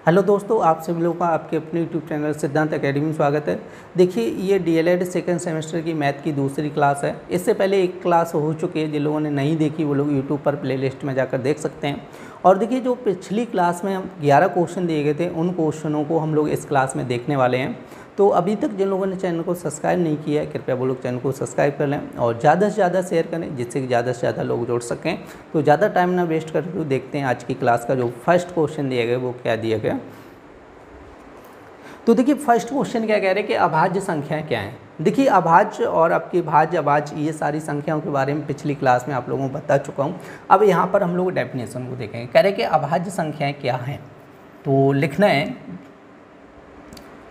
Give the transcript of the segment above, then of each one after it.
Hello दोस्तों, आप सभी लोगों का आपके अपने यूट्यूब चैनल सिद्धांत एकेडमी में स्वागत है। देखिए, ये डीएलएड सेकंड सेमेस्टर की मैथ की दूसरी क्लास है। इससे पहले एक क्लास हो चुकी है, जिन लोगों ने नहीं देखी वो लोग यूट्यूब पर प्लेलिस्ट में जाकर देख सकते हैं। और देखिए, जो पिछली क्लास में 11 क्वेश्चन दिए गए थे, उन क्वेश्चनों को हम लोग इस क्लास में देखने वाले हैं। तो अभी तक जिन लोगों ने चैनल को सब्सक्राइब नहीं किया है, कृपया वो लोग चैनल को सब्सक्राइब कर लें और ज़्यादा से ज़्यादा शेयर करें, जिससे कि ज़्यादा से ज़्यादा लोग जुड़ सकें। तो ज़्यादा टाइम ना वेस्ट करके देखते हैं आज की क्लास का जो फर्स्ट क्वेश्चन दिया गया वो क्या दिया गया। तो देखिए, फर्स्ट क्वेश्चन क्या कह रहे हैं कि अभाज्य संख्याएं क्या हैं। देखिए, अभाज्य और आपकी भाज्य अभाज्य ये सारी संख्याओं के बारे में पिछली क्लास में आप लोगों को बता चुका हूँ। अब यहाँ पर हम लोग डेफिनेशन को देखेंगे। कह रहे हैं कि अभाज्य संख्याएं क्या हैं। तो लिखना है,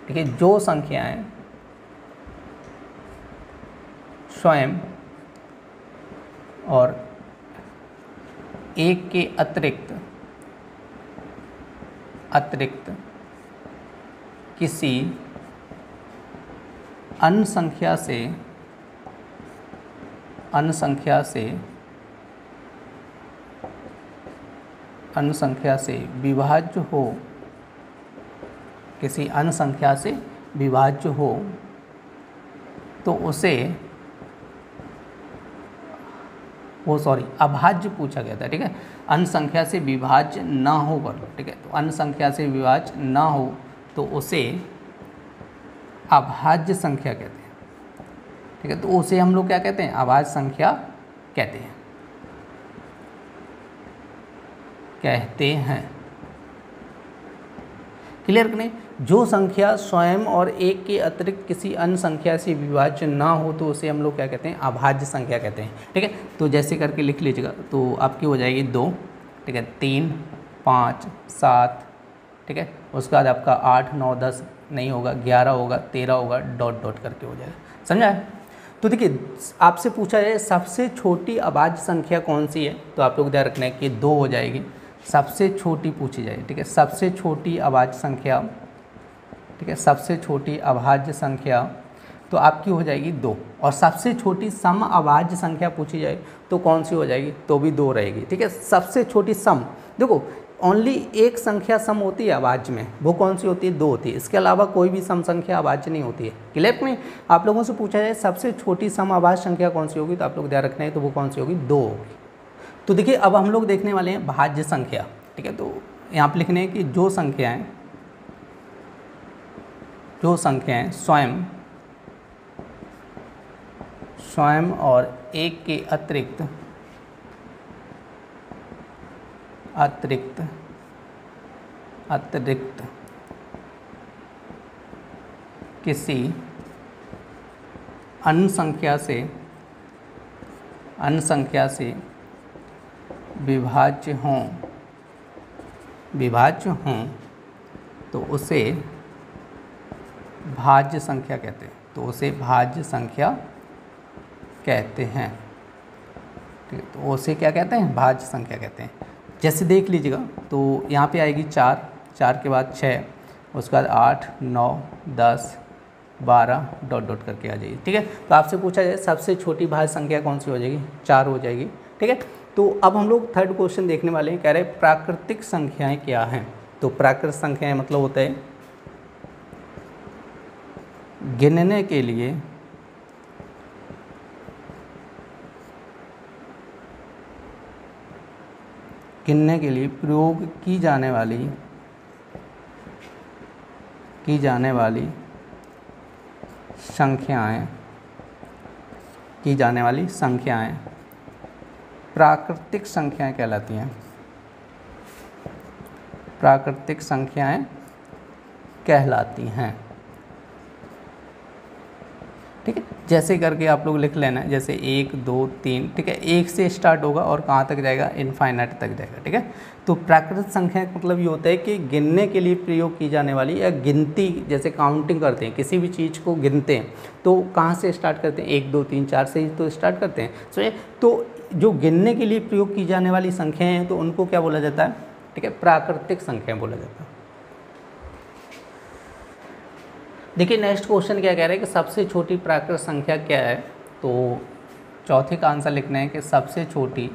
देखिए, जो संख्याएं स्वयं और एक के अतिरिक्त किसी अन्य संख्या से विभाज्य हो, किसी अन्य संख्या से विभाज्य हो तो उसे अभाज्य पूछा गया था। ठीक है, अन्य संख्या से विभाज्य ना हो कर, ठीक है, तो अन्य संख्या से विभाज्य ना हो तो उसे अभाज्य संख्या कहते हैं। ठीक है, तो उसे हम लोग क्या कहते हैं, अभाज्य संख्या कहते हैं। क्लियर कि नहीं। जो संख्या स्वयं और एक के अतिरिक्त किसी अन्य संख्या से विभाज्य ना हो तो उसे हम लोग क्या कहते हैं, अभाज्य संख्या कहते हैं। ठीक है, तो जैसे करके लिख लीजिएगा। तो आपकी हो जाएगी 2, ठीक है, 3, 5, 7, ठीक है, उसके बाद आपका 8, 9, 10 नहीं होगा, 11 होगा, 13 होगा, डॉट डॉट करके हो जाएगा। समझा है। तो देखिए, आपसे पूछा जाए सबसे छोटी अभाज्य संख्या कौन सी है, तो आप लोग ध्यान रखना है कि 2 हो जाएगी। सबसे छोटी पूछी जाए, ठीक है, सबसे छोटी अभाज्य संख्या, ठीक है, सबसे छोटी अभाज्य संख्या तो आपकी हो जाएगी 2। और सबसे छोटी सम अभाज्य संख्या पूछी जाए तो कौन सी हो जाएगी, तो भी 2 रहेगी। ठीक है, सबसे छोटी सम, देखो ओनली एक संख्या सम होती है अभाज्य में, वो कौन सी होती है, 2 होती है। इसके अलावा कोई भी सम संख्या अभाज्य नहीं होती है। क्लियर में आप लोगों से पूछा जाए सबसे छोटी सम अभाज्य संख्या कौन सी होगी, तो आप लोग ध्यान रखना है, तो वो कौन सी होगी, 2 होगी। तो देखिए, अब हम लोग देखने वाले हैं भाज्य संख्या। ठीक है, तो यहाँ पर लिखने हैं कि जो संख्याएं स्वयं और एक के अतिरिक्त किसी अन्य संख्या से विभाज्य हों तो उसे भाज्य संख्या कहते हैं। ठीक है, तो उसे क्या कहते हैं, भाज्य संख्या कहते हैं। जैसे देख लीजिएगा, तो यहाँ पे आएगी 4 के बाद 6, उसके बाद 8, 9, 10, 12 डॉट डॉट करके आ जाएगी। ठीक है, तो आपसे पूछा जाए सबसे छोटी भाज्य संख्या कौन सी हो जाएगी, 4 हो जाएगी। ठीक है, तो अब हम लोग थर्ड क्वेश्चन देखने वाले हैं। कह रहे हैं प्राकृतिक संख्याएं क्या हैं। तो प्राकृतिक संख्याएं मतलब होता है गिनने के लिए प्रयोग की जाने वाली संख्याएं प्राकृतिक संख्याएं कहलाती हैं। ठीक है, जैसे करके आप लोग लिख लेना, जैसे 1, 2, 3, ठीक है, 1 से स्टार्ट होगा और कहाँ तक जाएगा, इनफाइनाइट तक जाएगा। ठीक है, तो प्राकृतिक संख्या का मतलब ये होता है कि गिनने के लिए प्रयोग की जाने वाली, या गिनती, जैसे काउंटिंग करते हैं, किसी भी चीज़ को गिनते हैं तो कहाँ से स्टार्ट करते हैं, 1, 2, 3, 4 से ही तो स्टार्ट करते हैं। तो जो गिनने के लिए प्रयोग की जाने वाली संख्याएँ हैं तो उनको क्या बोला जाता है, ठीक है, प्राकृतिक संख्या बोला जाता है। देखिए नेक्स्ट क्वेश्चन क्या कह रहा है कि सबसे छोटी प्राकृतिक संख्या क्या है। तो चौथे का आंसर लिखना है कि सबसे छोटी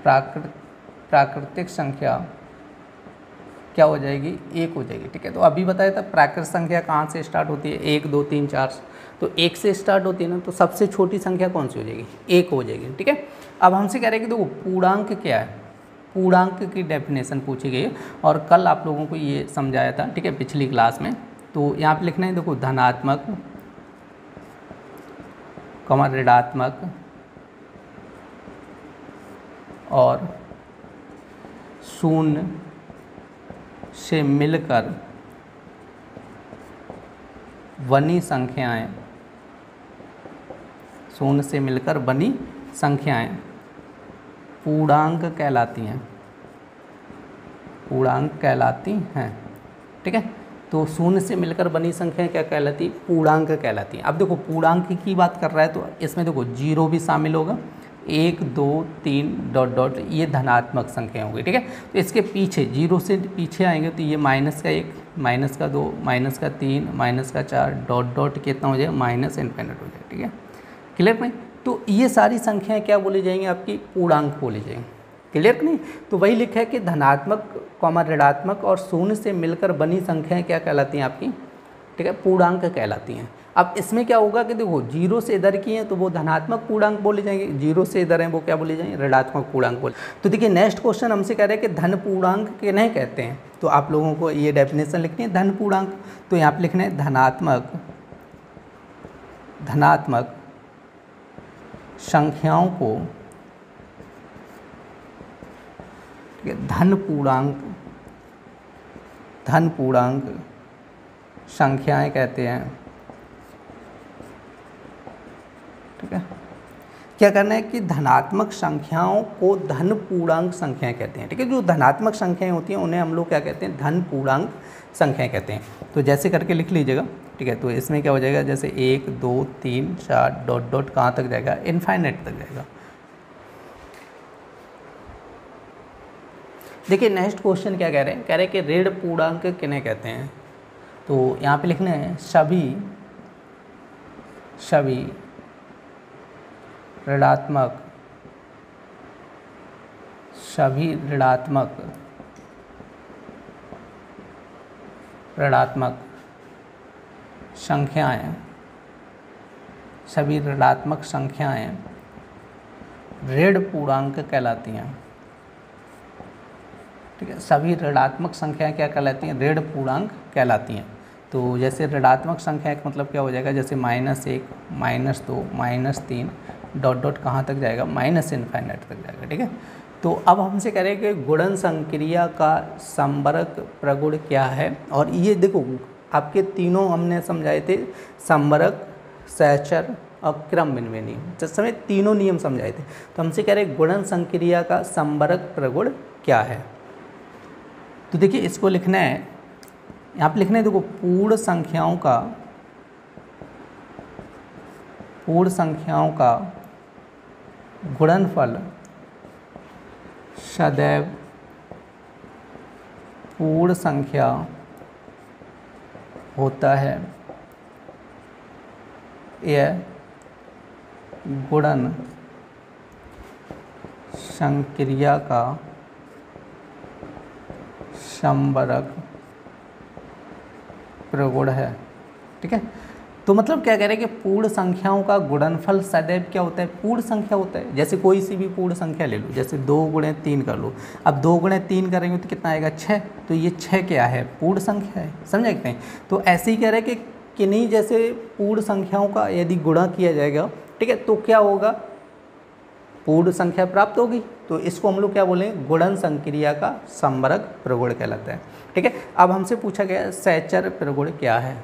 प्राकृतिक संख्या क्या हो जाएगी, 1 हो जाएगी। ठीक है, तो अभी बताया था प्राकृतिक संख्या कहाँ से स्टार्ट होती है, 1 2 3 4, तो 1 से स्टार्ट होती है ना, तो सबसे छोटी संख्या कौन सी हो जाएगी, 1 हो जाएगी। ठीक है, अब हमसे कह रहे हैं कि देखो पूर्णांक क्या है, पूर्णांक की डेफिनेशन पूछी गई है और कल आप लोगों को ये समझाया था। ठीक है, पिछली क्लास में। तो यहाँ पे लिखना है देखो धनात्मक, ऋणात्मक और शून्य से मिलकर बनी संख्याएं, शून्य से मिलकर बनी संख्याएं पूर्णांक कहलाती हैं, पूर्णांक कहलाती हैं। ठीक है, तो शून्य से मिलकर बनी संख्याएं क्या कहलाती, पूर्णांक कहलाती हैं। अब देखो पूर्णांक की बात कर रहा है तो इसमें देखो 0 भी शामिल होगा, 1 2 3 डॉट डॉट, ये धनात्मक संख्या होगी। ठीक है, तो इसके पीछे 0 से पीछे आएंगे तो ये -1, -2, -3, -4 डॉट डॉट कितना हो जाएगा, माइनस इन्फिनिट हो जाएगा। ठीक है, क्लियर नहीं? तो ये सारी संख्याएं क्या बोली जाएंगी, आपकी पूर्णांक बोली जाएंगी। क्लियर नहीं? तो वही लिखा है कि धनात्मक, ऋणात्मक और शून्य से मिलकर बनी संख्याएं क्या कहलाती हैं आपकी, ठीक है, पूर्णांक कहलाती हैं। अब इसमें क्या होगा कि देखो 0 से इधर की हैं तो वो धनात्मक पूर्णांक बोले जाएंगे, 0 से इधर हैं वो क्या बोले जाएंगे, ऋणात्मक पूर्णांक बोले। तो देखिए नेक्स्ट क्वेश्चन हमसे कह रहे हैं कि धन पूर्णांक किन्हें कहते हैं, तो आप लोगों को ये डेफिनेशन लिखनी है धन पूर्णांक। तो यहाँ पे लिखना है धनात्मक संख्याओं को धन पूर्णांक संख्याएं कहते हैं। ठीक है, क्या करना है कि धनात्मक संख्याओं को धन पूर्णांक संख्याएं कहते हैं। ठीक है, जो धनात्मक संख्याएं होती हैं उन्हें हम लोग क्या कहते हैं, धन पूर्णांक संख्याएं कहते हैं। तो जैसे करके लिख लीजिएगा। ठीक है, तो इसमें क्या हो जाएगा, जैसे 1 2 3 4 डॉट डॉट कहाँ तक जाएगा, इनफाइनाइट तक जाएगा। देखिए नेक्स्ट क्वेश्चन क्या कह रहे हैं, कह रहे हैं कि ऋण पूर्णांक किन्हें कहते हैं। तो यहाँ पे लिखना है सभी ऋणात्मक संख्याएं, सभी ऋणात्मक संख्याएं ऋण पूर्णांक कहलाती हैं। ठीक है, सभी ऋणात्मक संख्याएं क्या कहलाती हैं, ऋण पूर्णांक कहलाती हैं। तो जैसे ऋणात्मक संख्या का मतलब क्या हो जाएगा, जैसे -1 -2 -3 डॉट डॉट कहाँ तक जाएगा, माइनस इनफाइनाइट तक जाएगा। ठीक है, तो अब हमसे कह रहे हैं कि गुणन संक्रिया का संवरक प्रगुण क्या है। और ये देखो आपके तीनों हमने समझाए थे, संवरक, सहचर और क्रम विनिमय नियम, जिस समय तीनों नियम समझाए थे। तो हमसे कह रहे हैं गुणन संक्रिया का संवरक प्रगुण क्या है। तो देखिए इसको लिखना है, यहाँ पे लिखना है देखो पूर्ण संख्याओं का गुणनफल सदैव पूर्ण संख्या होता है। यह गुणन संक्रिया का संवरक प्रगुण है। ठीक है, तो मतलब क्या कह रहे हैं कि पूर्ण संख्याओं का गुणनफल सदैव क्या होता है, पूर्ण संख्या होता है। जैसे कोई सी भी पूर्ण संख्या ले लो, जैसे 2 × 3 कर लो। अब 2 × 3 करेंगे तो कितना आएगा, 6। तो ये 6 क्या है, पूर्ण संख्या है। समझे कि नहीं? तो ऐसे ही कह रहे हैं कि किन्हीं जैसे पूर्ण संख्याओं का यदि गुणा किया जाएगा, ठीक है, तो क्या होगा, पूर्ण संख्या प्राप्त होगी। तो इसको हम लोग क्या बोलेंगे, गुणन संक्रिया का संवरक प्रगुण कहलाता है। ठीक है, अब हमसे पूछा गया सहचर प्रगुण क्या है।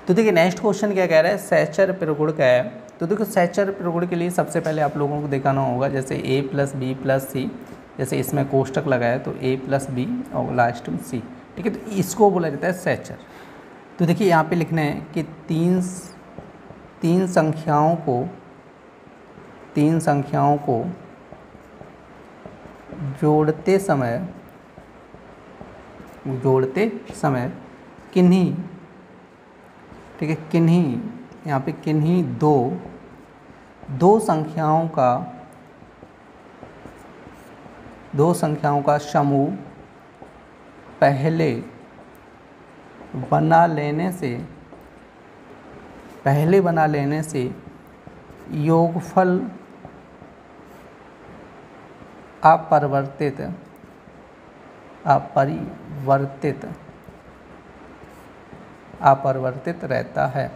तो देखिए नेक्स्ट क्वेश्चन क्या कह रहा है, सहचर प्रगुण क्या है। तो देखो सहचर प्रगुण के लिए सबसे पहले आप लोगों को दिखाना होगा, जैसे a + b + c, जैसे इसमें कोष्टक लगाया तो a + b और लास्ट में c। ठीक है, तो इसको बोला जाता है सहचर। तो देखिए यहाँ पे लिखना है कि तीन संख्याओं को जोड़ते समय किन्हीं, ठीक है, किन्हीं, यहाँ पे किन्हीं दो संख्याओं का दो संख्याओं का समूह पहले बना लेने से योगफल अपरिवर्तित रहता है।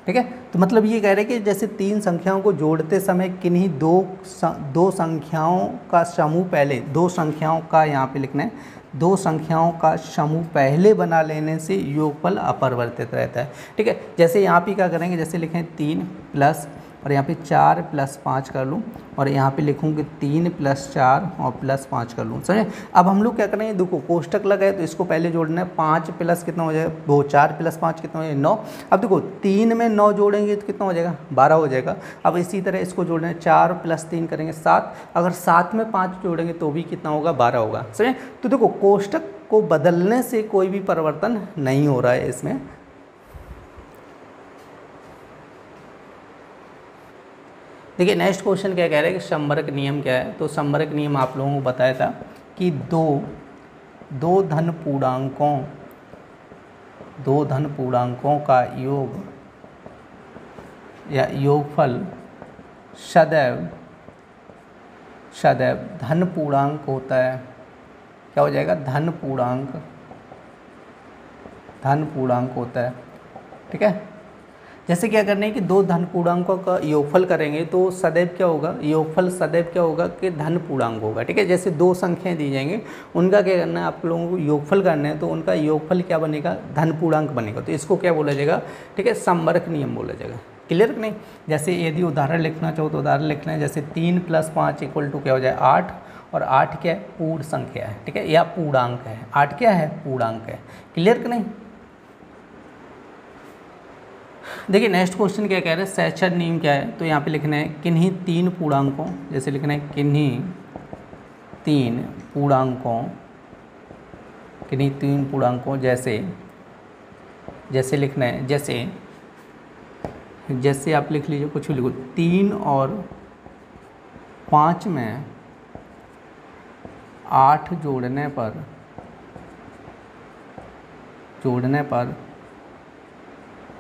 ठीक है, तो मतलब ये कह रहे हैं कि जैसे तीन संख्याओं को जोड़ते समय किन्हीं दो संख्याओं का समूह पहले, दो संख्याओं का यहाँ पे लिखना है, दो संख्याओं का समूह पहले बना लेने से योगफल अपरिवर्तित रहता है। ठीक है, जैसे यहाँ पे क्या करेंगे, जैसे लिखें 3 प्लस और यहाँ पे 4 प्लस 5 कर लूँ और यहाँ पे लिखूँगी 3 प्लस 4 और प्लस 5 कर लूँ, समझे। अब हम लोग क्या करेंगे, देखो कोष्टक लगा है तो इसको पहले जोड़ना है। 5 प्लस कितना हो जाएगा, वो 4 प्लस 5 कितना हो जाएगा 9। अब देखो 3 में 9 जोड़ेंगे तो कितना हो जाएगा, 12 हो जाएगा। अब इसी तरह इसको जोड़ना है, 4 प्लस 3 करेंगे 7, अगर 7 में 5 जोड़ेंगे तो भी कितना होगा, 12 होगा, समझे। तो देखो कोष्टक को बदलने से कोई भी परिवर्तन नहीं हो रहा है इसमें। देखिए नेक्स्ट क्वेश्चन क्या कह रहा है कि संबरक नियम क्या है। तो संबरक नियम आप लोगों को बताया था कि दो धन पूर्णांकों का योग या योगफल सदैव धन पूर्णांक होता है। क्या हो जाएगा, धन पूर्णांक होता है। ठीक है, जैसे क्या करना है कि दो धन पूर्णांकों का योगफल करेंगे तो सदैव क्या होगा, योगफल सदैव क्या होगा कि धन पूर्णांक होगा। ठीक है, जैसे दो संख्याएं दी जाएंगी, उनका क्या करना है, आप लोगों को योगफल करना है तो उनका योगफल क्या बनेगा, धन पूर्णांक बनेगा। तो इसको क्या बोला जाएगा, ठीक है, संबरक नियम बोला जाएगा। क्लियर नहीं। जैसे यदि उदाहरण लिखना चाहो तो उदाहरण लिखना है, जैसे 3 प्लस 5 इक्वल टू क्या हो जाए 8, और 8 क्या है, पूर्ण संख्या है। ठीक है, या पूर्णांक है, 8 क्या है, पूर्णांक है। क्लियर कि नहीं। देखिए नेक्स्ट क्वेश्चन क्या कह रहे हैं, सहचर नियम क्या है। तो यहाँ पे लिखना है किन्हीं तीन पूर्णांकों, जैसे लिखना है किन्हीं तीन पूर्णांकों जैसे लिखना है, जैसे आप लिख लीजिए, कुछ भी लिखो, 3 और 5 में 8 जोड़ने पर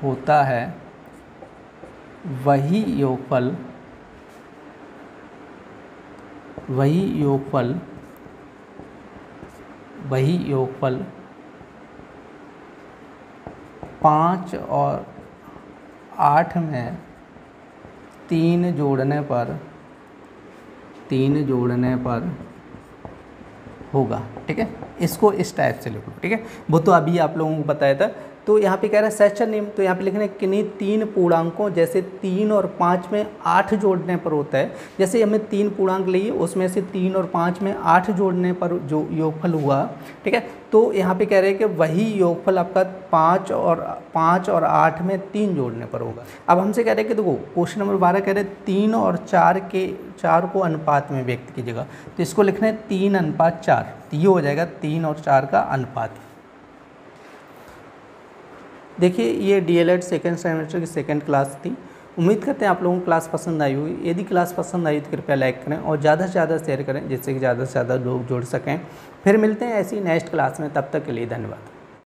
होता है वही योगफल 5 और 8 में 3 जोड़ने पर होगा। ठीक है, इसको इस टाइप से लिखो। ठीक है, वो तो अभी आप लोगों को बताया था। तो यहाँ पे कह रहा है सहचर नियम, तो यहाँ पे लिखना है किन्हीं तीन पूर्णांकों, जैसे 3 और 5 में 8 जोड़ने पर होता है। जैसे हमें 3 पूर्णांक लिए, उसमें से 3 और 5 में 8 जोड़ने पर जो योगफल हुआ, ठीक है, तो यहाँ पे कह रहे हैं कि वही योगफल आपका 5 और 8 में 3 जोड़ने पर होगा। अब हमसे कह रहे हैं कि देखो क्वेश्चन नंबर 12 कह रहे हैं 3 और 4 को अनुपात में व्यक्त कीजिएगा। तो इसको लिखना है 3:4, तो ये हो जाएगा 3 और 4 का अनुपात। देखिए ये डीएलएड सेकेंड सेमेस्टर की सेकेंड क्लास थी। उम्मीद करते हैं आप लोगों को क्लास पसंद आई होगी। यदि क्लास पसंद आई तो कृपया लाइक करें और ज़्यादा से ज़्यादा शेयर करें, जिससे कि ज़्यादा से ज़्यादा लोग जुड़ सकें। फिर मिलते हैं ऐसी नेक्स्ट क्लास में, तब तक के लिए धन्यवाद।